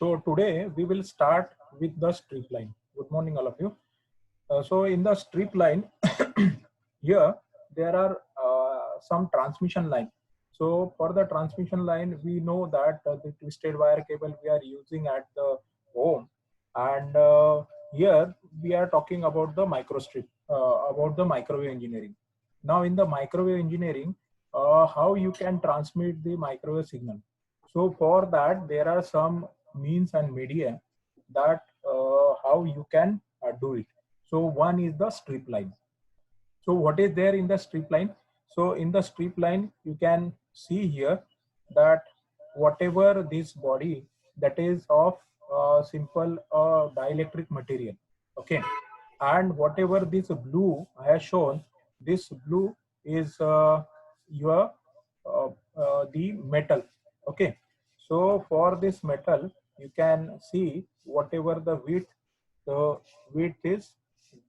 So today we will start with the strip line. Good morning, all of you. So in the strip line, here there are some transmission line. So for the transmission line, we know that the twisted wire cable we are using at the home, and here we are talking about the microstrip, about the microwave engineering. Now in the microwave engineering, how you can transmit the microwave signal. So for that, there are some means and media that how you can do it. So one is the strip line. So what is there in the strip line? So in the strip line, you can see here that whatever this body that is of simple dielectric material, okay, and whatever this blue I have shown, this blue is your the metal, okay. So for this metal, you can see whatever the width is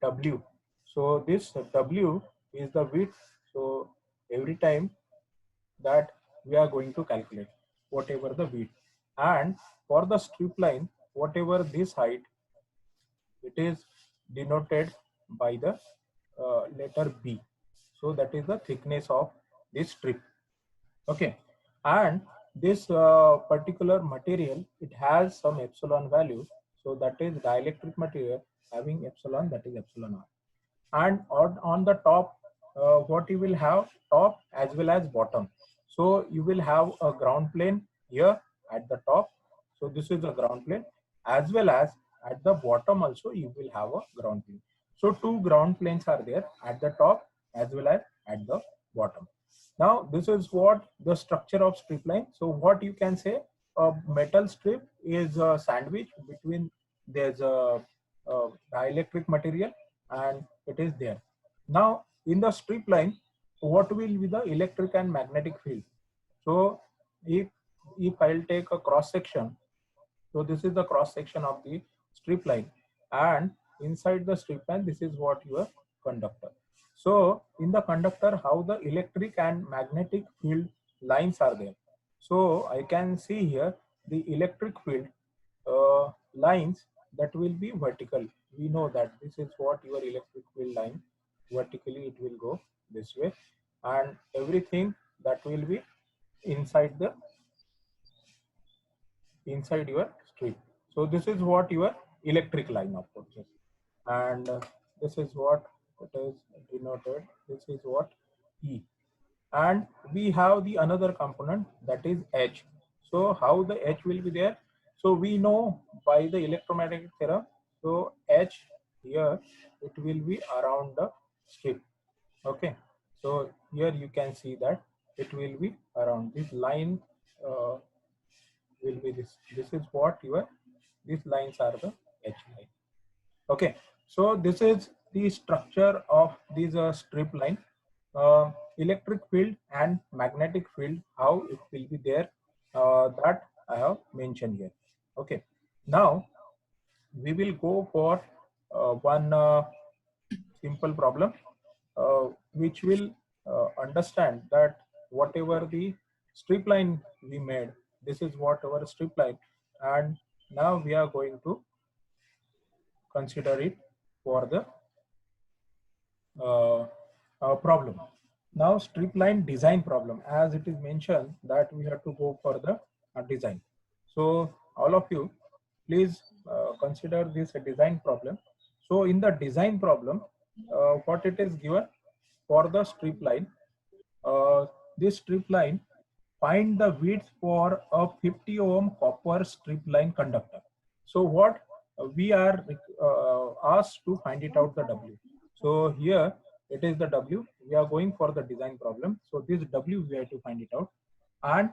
W. So this W is the width. So every time that we are going to calculate whatever the width, and for the strip line, whatever this height, it is denoted by the letter B. So that is the thickness of this strip. Okay, and this particular material, it has some epsilon value. So that is dielectric material having epsilon, that is epsilon r. And on the top, what you will have, top as well as bottom. So you will have a ground plane here at the top. So this is the ground plane, as well as at the bottom also you will have a ground plane. So two ground planes are there at the top as well as at the bottom. Now this is what the structure of strip line. So what you can say, a metal strip is a sandwich between, there's a dielectric material and it is there. Now in the strip line, what will be the electric and magnetic field? So if I'll take a cross section, so this is the cross section of the strip line, and inside the strip line, this is what your conductor. So in the conductor, how the electric and magnetic field lines are there. So I can see here the electric field lines that will be vertical. We know that this is what your electric field line, vertically it will go this way, and everything that will be inside the inside your strip. So this is what your electric line of course, and this is what it is denoted. This is what E, and we have the another component, that is H. So how the H will be there? So we know by the electromagnetic theorem. So H here, it will be around the strip. Okay. So here you can see that it will be around this line. Will be this. This is what your, these lines are the H line. Okay. So this is the structure of this strip line. Electric field and magnetic field, how it will be there, that I have mentioned here. Okay. Now we will go for one simple problem, which will understand that whatever the strip line we made, this is what our strip line, and now we are going to consider it for the problem. Now strip line design problem, as it is mentioned that we have to go for the design. So all of you, please consider this a design problem. So in the design problem, what it is given for the strip line, this strip line, find the width for a 50 ohm copper strip line conductor. So what we are asked to find it out the W. So here it is the W. We are going for the design problem. So this W we have to find it out. And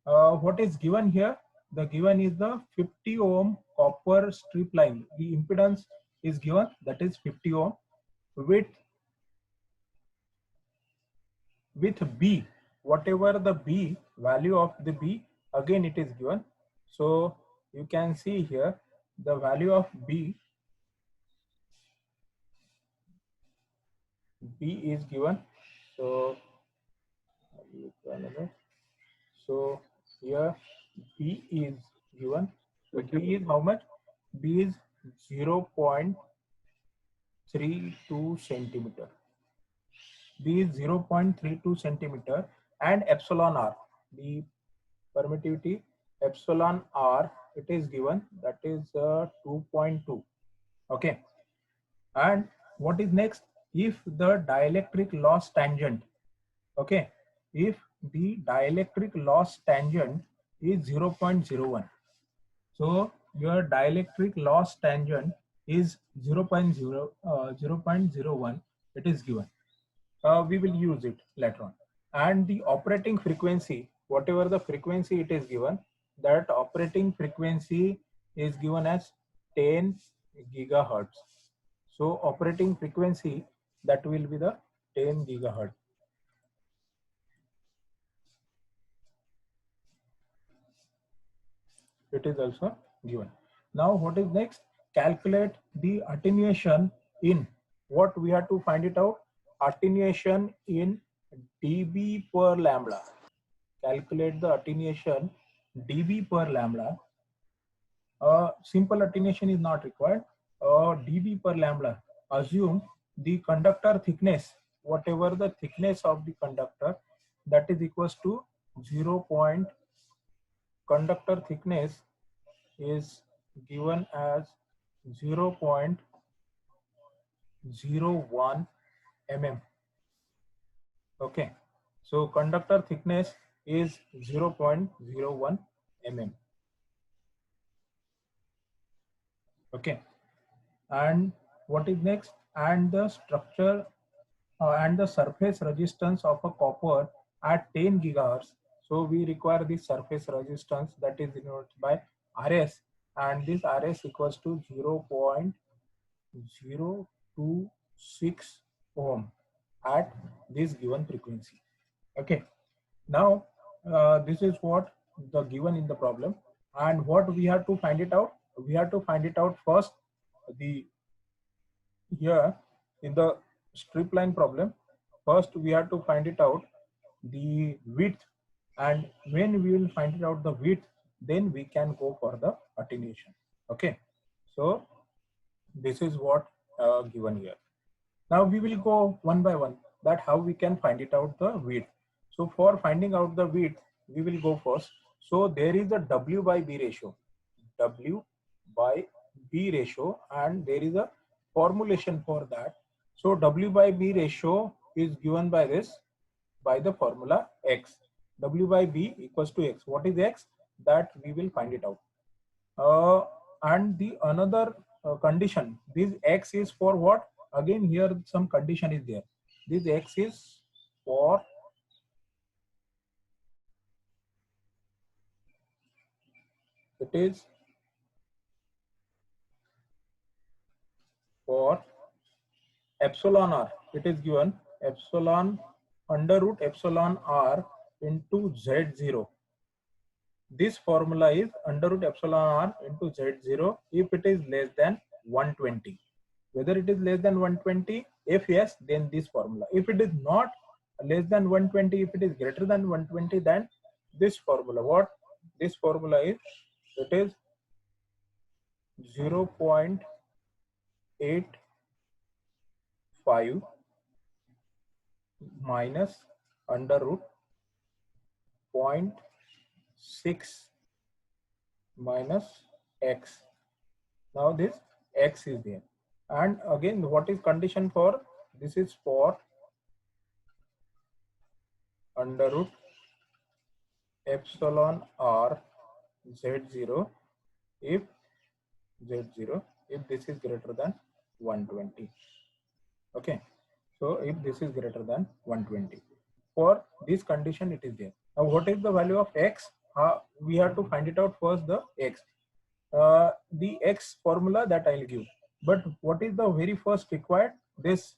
what is given here? The given is the 50 ohm copper strip line. The impedance is given, that is 50 ohm, with B, whatever the B value of the B, again it is given. So you can see here the value of B is given. So here B is given. So B is how much? B is 0.32 centimeter. B is 0.32 centimeter, and epsilon r, the permittivity epsilon r, it is given, that is 2.2. Okay. And what is next? If the dielectric loss tangent, okay, if the dielectric loss tangent is 0.01, so your dielectric loss tangent is 0.01, it is given. We will use it later on. And the operating frequency, whatever the frequency it is given, that operating frequency is given as 10 gigahertz. So operating frequency, that will be the 10 gigahertz. It is also given. Now what is next? Calculate the attenuation in, what we have to find it out? Attenuation in dB per lambda. Calculate the attenuation dB per lambda. Simple attenuation is not required. dB per lambda. Assume the conductor thickness, whatever the thickness of the conductor, that is equals to 0. Conductor thickness is given as 0.01 mm. Okay, so conductor thickness is 0.01 mm. Okay, and what is next? And the structure and the surface resistance of a copper at 10 gigahertz. So we require this surface resistance, that is denoted by RS, and this RS equals to 0.026 ohm at this given frequency. Okay, now this is what the given in the problem, and what we have to find it out? We have to find it out first. The here in the strip line problem, first we have to find it out the width, and when we will find it out the width, then we can go for the attenuation. Okay, so this is what given here. Now we will go one by one, that how we can find it out the width. So for finding out the width, we will go first. So there is a W by B ratio, W by B ratio, and there is a formulation for that. So W by B ratio is given by this, by the formula X. W by B equals to X. What is X? That we will find it out. And the another condition, this X is for what? Again here some condition is there. This X is for, it is for epsilon r. It is given epsilon under root epsilon r into Z0. This formula is under root epsilon r into Z0 if it is less than 120. Whether it is less than 120, if yes, then this formula. If it is not less than 120, if it is greater than 120, then this formula. What this formula is? It is 0.85 minus under root 0.6 minus X. Now this X is there. And again, what is condition for? This is for under root epsilon r Z0 if Z0 if this is greater than 120. Okay, so if this is greater than 120, for this condition it is there. Now what is the value of X? We have to find it out first, the X. The X formula that I'll give. But what is the very first required? This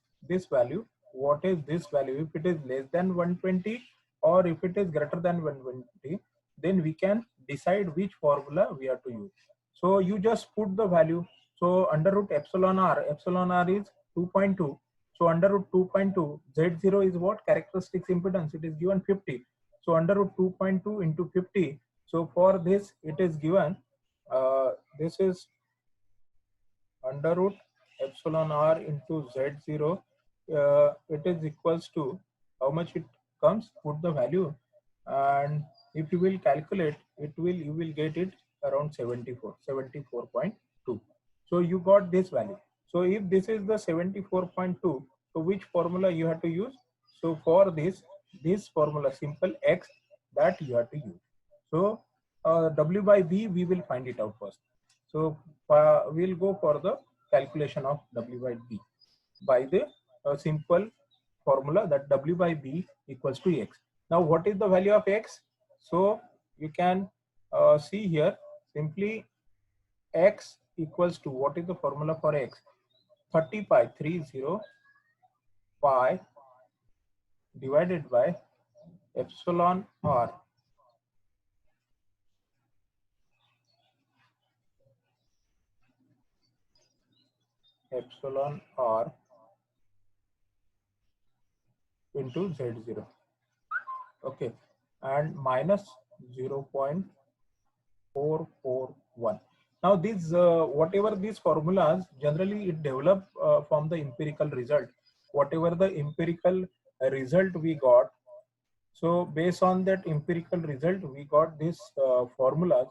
value. What is this value? If it is less than 120 or if it is greater than 120, then we can decide which formula we have to use. So you just put the value. So under root epsilon r is 2.2. So under root 2.2, Z0 is what? Characteristics impedance. It is given 50. So under root 2.2 into 50. So for this it is given this is under root epsilon r into z0. It is equals to how much it comes. Put the value, and if you will calculate, you will get it around 74.2. So you got this value. So if this is the 74.2, so which formula you have to use? So for this formula, simple x, that you have to use. So w by b, we will find it out first. So we'll go for the calculation of w by b by the simple formula that w by b equals to x. Now what is the value of x? So you can see here simply x equals to, what is the formula for x? 30 pi divided by epsilon r. Epsilon r into z0. Okay, and minus 0.441. Now these whatever these formulas, generally it develop from the empirical result. Whatever the empirical result we got, so based on that empirical result we got this formulas,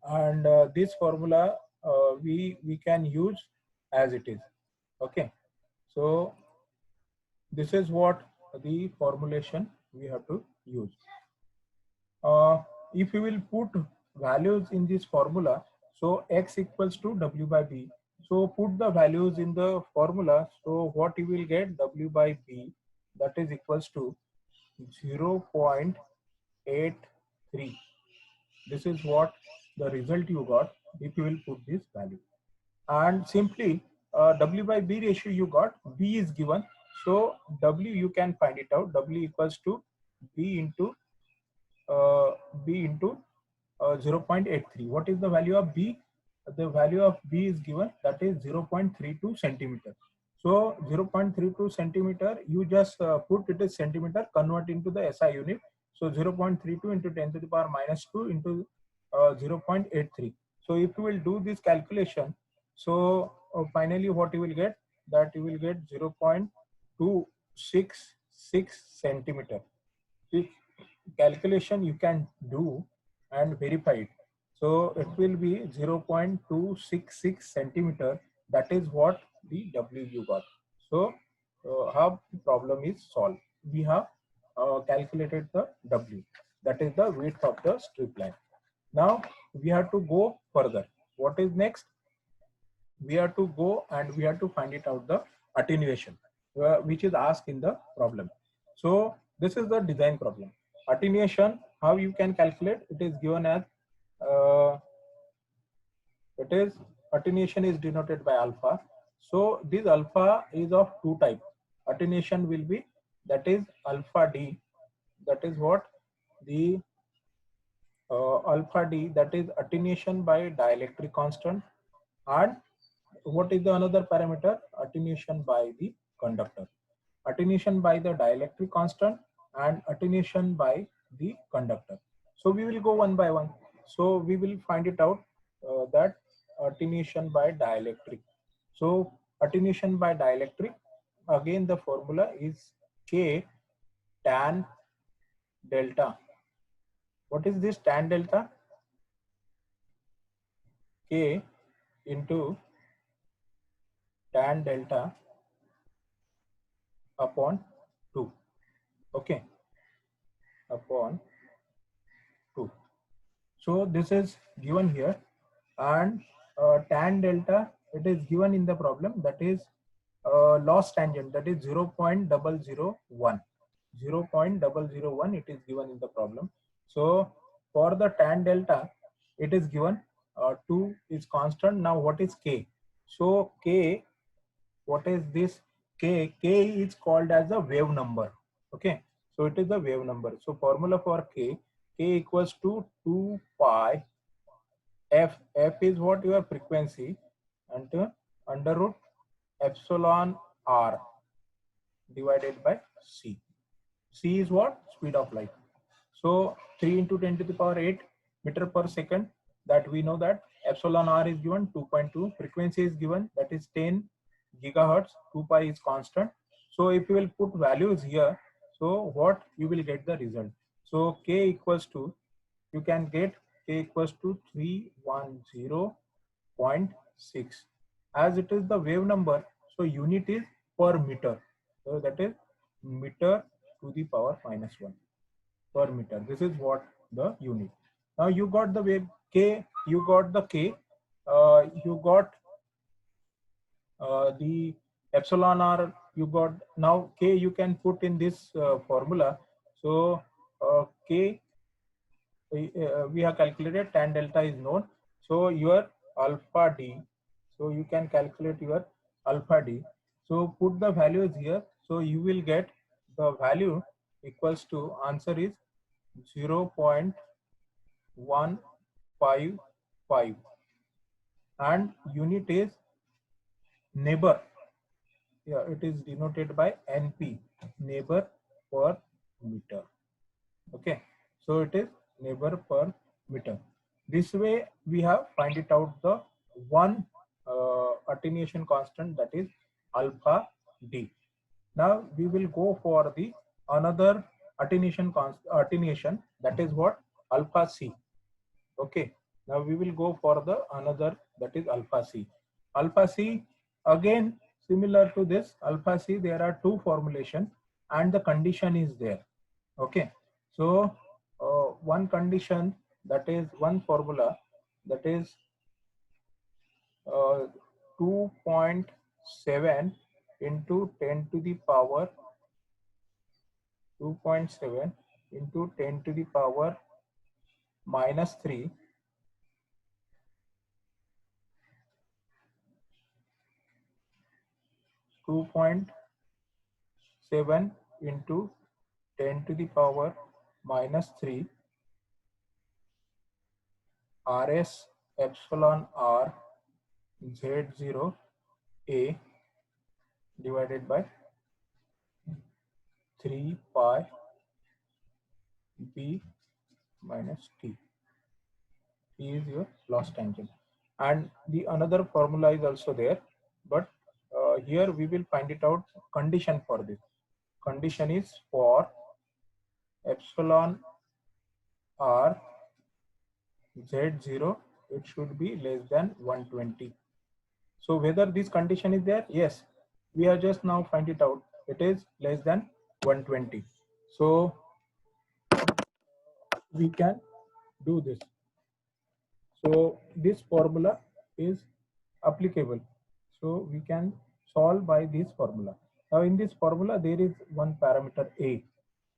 and this formula we can use as it is. Okay, so this is what the formulation we have to use. If you will put values in this formula, so x equals to w by b. So put the values in the formula. So what you will get, w by b, that is equals to 0.83. This is what the result you got if you will put this value. And simply w by b ratio you got, b is given. So w you can find it out. W equals to b into 0.83. What is the value of b? The value of b is given, that is 0.32 centimeter. So 0.32 centimeter, you just put it as centimeter, convert into the SI unit. So 0.32 into 10 to the power minus 2 into 0.83. So if you will do this calculation, so finally what you will get, that you will get 0.266 centimeter. This calculation you can do and verify it. So it will be 0.266 centimeter. That is what the W you got. So how the problem is solved. We have calculated the W. That is the width of the strip line. Now we have to go further. What is next? We have to go and we have to find it out the attenuation, which is asked in the problem. So this is the design problem. Attenuation, how you can calculate? It is given as attenuation is denoted by alpha. So this alpha is of two type. Attenuation will be, that is alpha d. That is what the alpha d, that is attenuation by dielectric constant. And what is the another parameter? Attenuation by the conductor. Attenuation by the dielectric constant and attenuation by the conductor. So we will go one by one. So we will find it out that attenuation by dielectric. So attenuation by dielectric, again the formula is K tan delta. What is this tan delta? K into tan delta upon 2. Okay, upon 2. So this is given here, and tan delta, it is given in the problem, that is loss tangent, that is 0.001. 0.001 it is given in the problem. So for the tan delta, it is given 2 is constant. Now what is K? So K, what is this K? K is called as a wave number. Okay, so it is the wave number. So formula for K equals to 2 pi f. F is what your frequency, and under root epsilon r divided by c. C is what? Speed of light. So 3 into 10 to the power 8 meter per second, that we know that epsilon r is given 2.2, frequency is given, that is 10 gigahertz, 2 pi is constant. So if you will put values here, so what you will get the result. So k equals to, you can get k equals to 310.6. As it is the wave number, so unit is per meter. So that is meter to the power minus 1 per meter. This is what the unit. Now you got the wave k, you got the k, you got the epsilon r, you got. Now k you can put in this formula. So k, we have calculated tan delta is known. So your alpha d, so you can calculate your alpha d. So put the values here. So you will get the value equals to, answer is 0.155 and unit is neighbor. Yeah, it is denoted by NP, neighbor per meter. Okay, so it is neighbor per meter. This way we have find it out the one attenuation constant, that is alpha d. Now we will go for the another attenuation that is what, alpha c. Okay, now we will go for the another, that is alpha c. Alpha c, again similar to this alpha c, there are two formulation and the condition is there. Okay, so one condition, that is one formula, that is 2.7 into 10 to the power 2.7 into 10 to the power minus 3 2.7 into 10 to the power minus 3 Rs epsilon r Z0 A divided by 3 pi B minus T. T is your loss tangent. And the another formula is also there, but here we will find it out condition for this. Condition is for epsilon r Z0, it should be less than 120. So whether this condition is there, yes, we are just now find it out, it is less than 120. So we can do this. So this formula is applicable. So we can solve by this formula. Now in this formula there is one parameter A.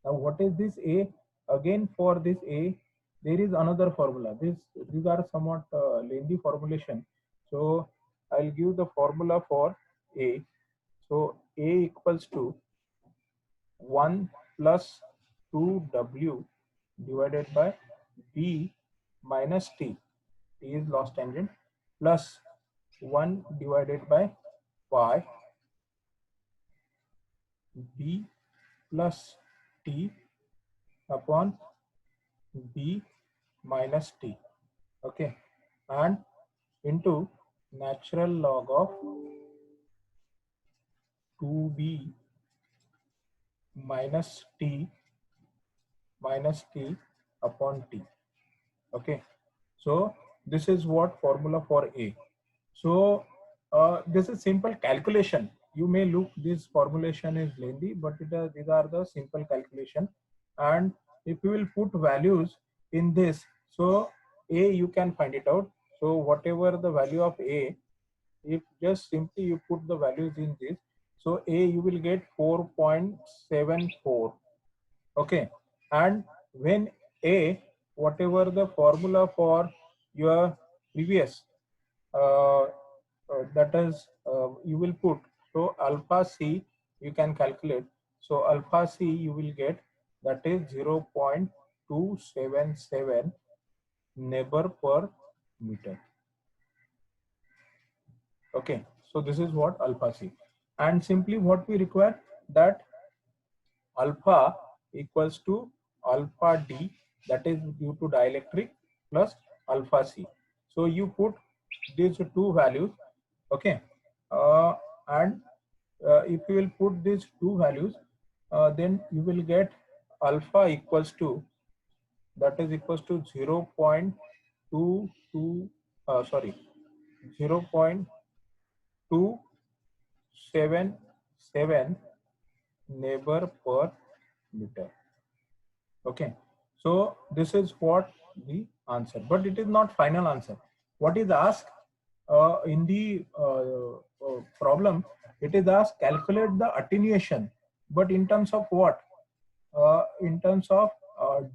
Now what is this A? Again for this A there is another formula. These are somewhat lengthy formulation. So I'll give the formula for A. So A equals to 1 plus 2W divided by B minus T. T is loss tangent, plus 1 divided by pi B plus T upon B minus T. Okay, and into natural log of 2B minus T upon T. Okay, so this is what formula for A. So this is simple calculation. You may look this formulation is lengthy, but these are the simple calculation. And if you will put values in this, so A you can find it out. So whatever the value of A, if just simply you put the values in this, so A you will get 4.74. Okay, and when A, whatever the formula for your previous that is you will put, so alpha c you can calculate. So alpha c you will get, that is 0.277 neighbor per meter. Okay, so this is what alpha c, and simply what we require, that alpha equals to alpha d, that is due to dielectric, plus alpha c. So you put these two values, okay, and if you will put these two values, then you will get alpha equals to, that is equals to 0.22 sorry 0.277 neighbor per meter. Okay, so this is what the answer, but it is not final answer. What is asked in the problem, it is asked calculate the attenuation, but in terms of what? In terms of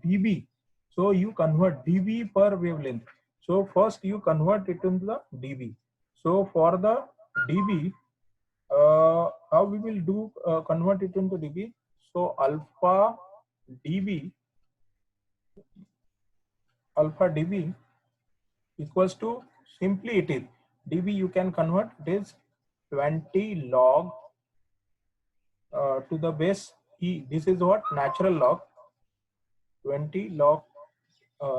dB. So you convert dB per wavelength. So first you convert it into the dB. So for the dB, how we will do convert it into dB? So alpha dB equals to, simply it is dB, you can convert it is 20 log to the base e. This is what? Natural log, 20 log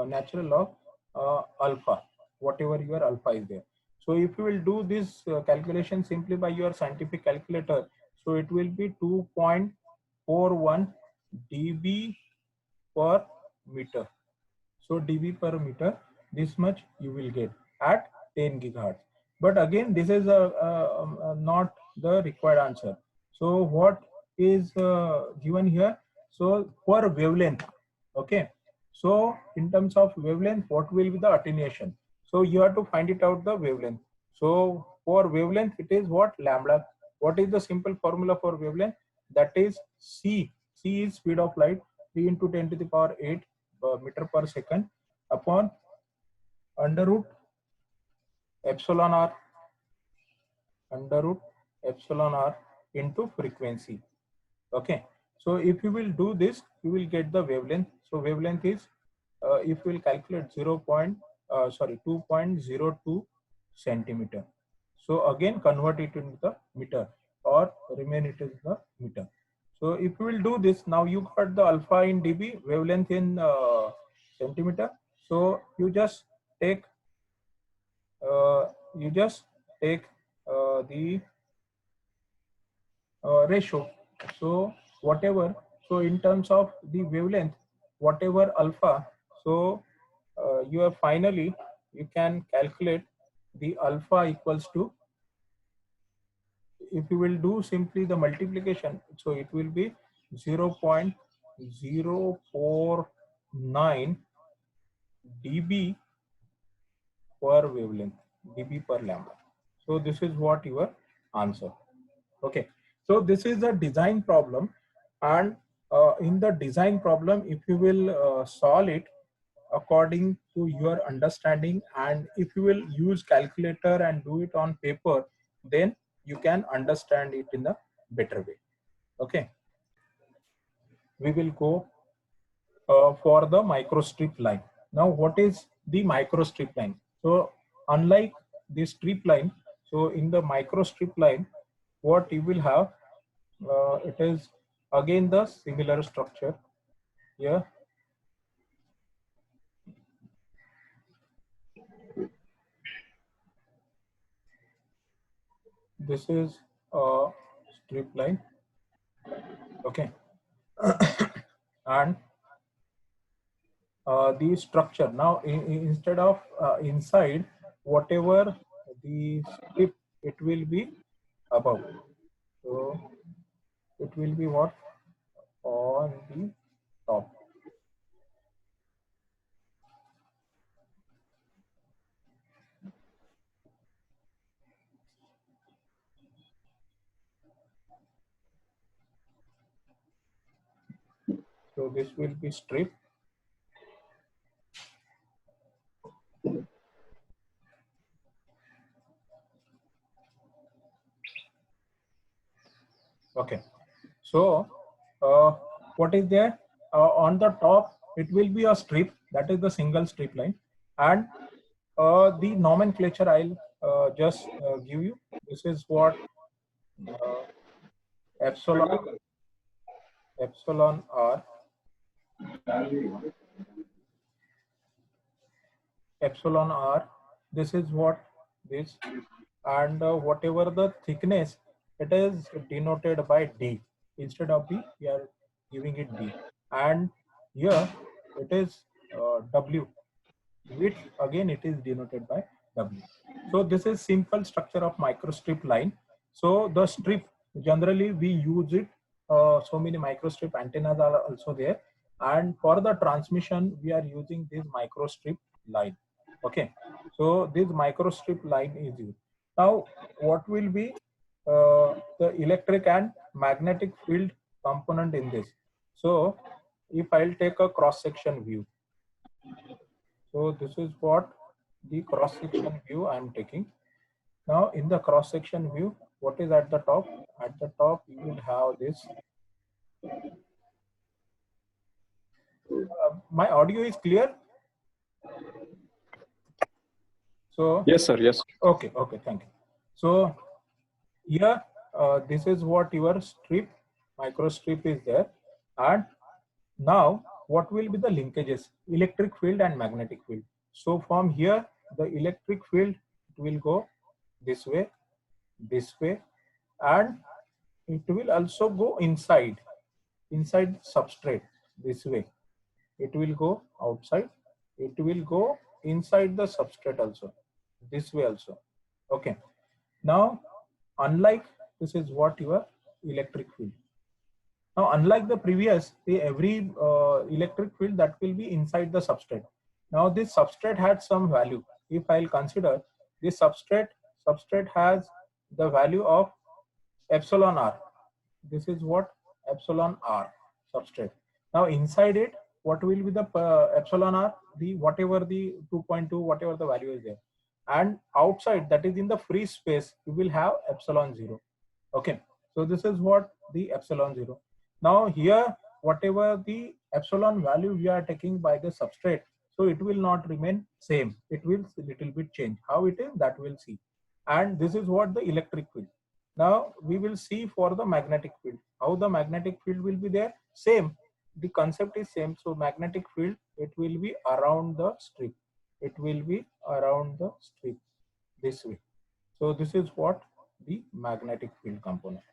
natural log alpha, whatever your alpha is there. So if you will do this calculation simply by your scientific calculator, so it will be 2.41 dB per meter. So dB per meter, this much you will get at 10 gigahertz. But again, this is not the required answer. So what is given here? So per wavelength, okay. So in terms of wavelength, what will be the attenuation? So you have to find it out the wavelength. So for wavelength, it is what? Lambda. What is the simple formula for wavelength? That is C. C is speed of light, 3 into 10 to the power 8 meter per second upon under root epsilon r, under root epsilon r into frequency. Okay, so if you will do this, you will get the wavelength. So wavelength is if you will calculate 2.02 centimeter. So again convert it into the meter or remain it in the meter. So if you will do this, now you got the alpha in dB, wavelength in centimeter. So you just take the ratio. So whatever, so in terms of the wavelength, whatever alpha, so you have finally, you can calculate the alpha equals to, if you will do simply the multiplication, so it will be 0.049 dB per wavelength, dB per lambda. So this is what your answer. Okay, so this is a design problem, and in the design problem, if you will solve it according to your understanding, and if you will use calculator and do it on paper, then you can understand it in a better way. Okay, we will go for the microstrip line. Now, what is the microstrip line? So unlike the strip line, so in the microstrip line, what you will have, it is again the similar structure here. This is a strip line, okay. And the structure now, instead of inside, whatever the strip, it will be above. So it will be what? On the top. So this will be strip. Okay. So what is there? On the top, it will be a strip, that is the single strip line. And the nomenclature I'll just give you. This is what epsilon r, epsilon r this is what this, and whatever the thickness, it is denoted by D. Instead of B, we are giving it D. And here it is W. Width, again it is denoted by W. So this is simple structure of microstrip line. So the strip, generally we use it, so many microstrip antennas are also there, and for the transmission we are using this microstrip line. Okay, so this microstrip line is used. Now what will be the electric and magnetic field component in this? So if I'll take a cross section view, so this is what the cross section view I am taking. Now in the cross section view, what is at the top? At the top you will have this. My audio is clear? So yes sir, yes. okay, thank you. So here this is what your strip, micro strip is there, and now what will be the linkages? Electric field and magnetic field. So from here the electric field will go this way, and it will also go inside substrate this way. It will go outside, it will go inside the substrate also, this way also. Okay, now unlike this is what your electric field. Now unlike the previous, every electric field that will be inside the substrate. Now this substrate had some value. If I'll consider this substrate has the value of epsilon r. This is what epsilon r substrate. Now inside it, what will be the epsilon r? The whatever the 2.2, whatever the value is there, and outside, that is in the free space, you will have epsilon 0. Okay, so this is what the epsilon 0. Now here, whatever the epsilon value we are taking by the substrate, so it will not remain same. It will little bit change. How it is, that we'll see. And this is what the electric field. Now we will see for the magnetic field. How the magnetic field will be there? Same. The concept is same. So magnetic field, it will be around the strip. It will be around the strip this way. So this is what the magnetic field component.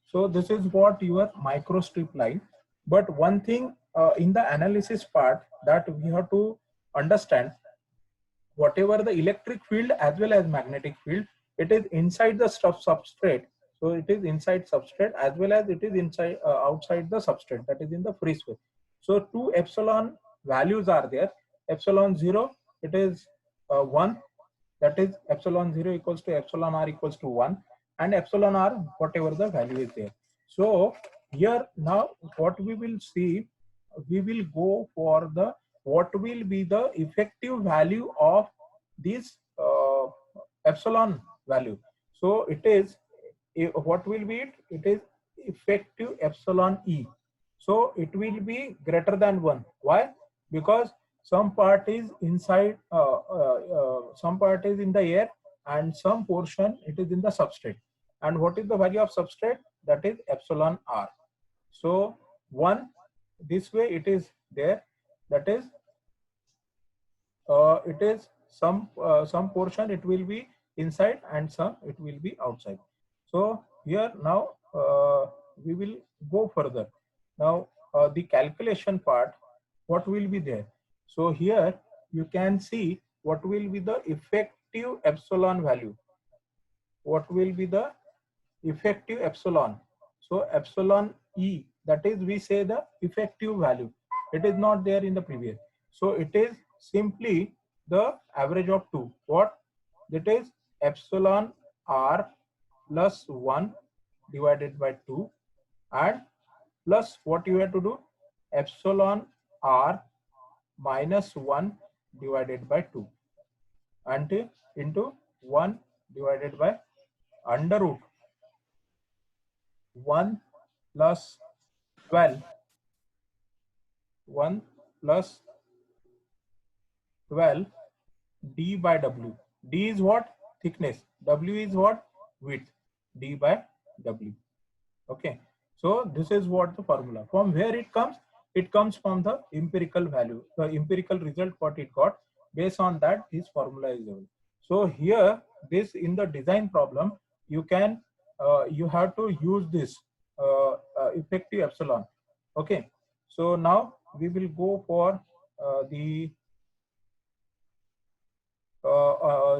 So this is what your microstrip line. But one thing in the analysis part that we have to understand, whatever the electric field as well as magnetic field, it is inside the substrate. So it is inside substrate as well as it is inside outside the substrate, that is in the free space. So two epsilon values are there. Epsilon 0, it is 1, that is epsilon 0 equals to epsilon r equals to 1, and epsilon r, whatever the value is there. So here now what we will see, we will go for the what will be the effective value of this epsilon value. So it is, what will be it? It is effective epsilon e. So it will be greater than 1. Why? Because some part is inside, some part is in the air, and some portion it is in the substrate. And what is the value of substrate? That is epsilon r. So 1, this way it is there, that is it is some portion it will be inside and some it will be outside. So here now we will go further. Now the calculation part, what will be there? So here you can see what will be the effective epsilon value. What will be the effective epsilon? So epsilon e, that is we say the effective value. It is not there in the previous. So it is simply the average of 2. What? That is epsilon r plus 1 divided by 2, and plus what you have to do? Epsilon r minus 1 divided by 2, and into 1 divided by under root 1 plus 12, 1 plus 12 d by w. D is what? Thickness. W is what? Width. D by w. Okay. So this is what the formula. From where it comes? It comes from the empirical value, the empirical result what it got. Based on that, this formula is available. So here, this in the design problem, you can you have to use this effective epsilon. Okay, so now we will go for the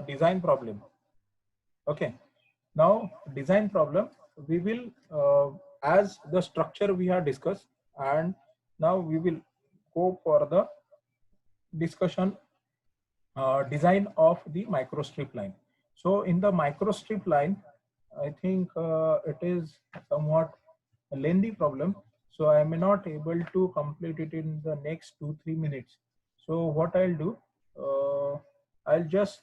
design problem. Okay, now design problem, we will as the structure we have discussed, and now we will go for the discussion design of the microstrip line. So in the microstrip line, I think it is somewhat a lengthy problem, so I may not able to complete it in the next 2-3 minutes. So what I'll do, I'll just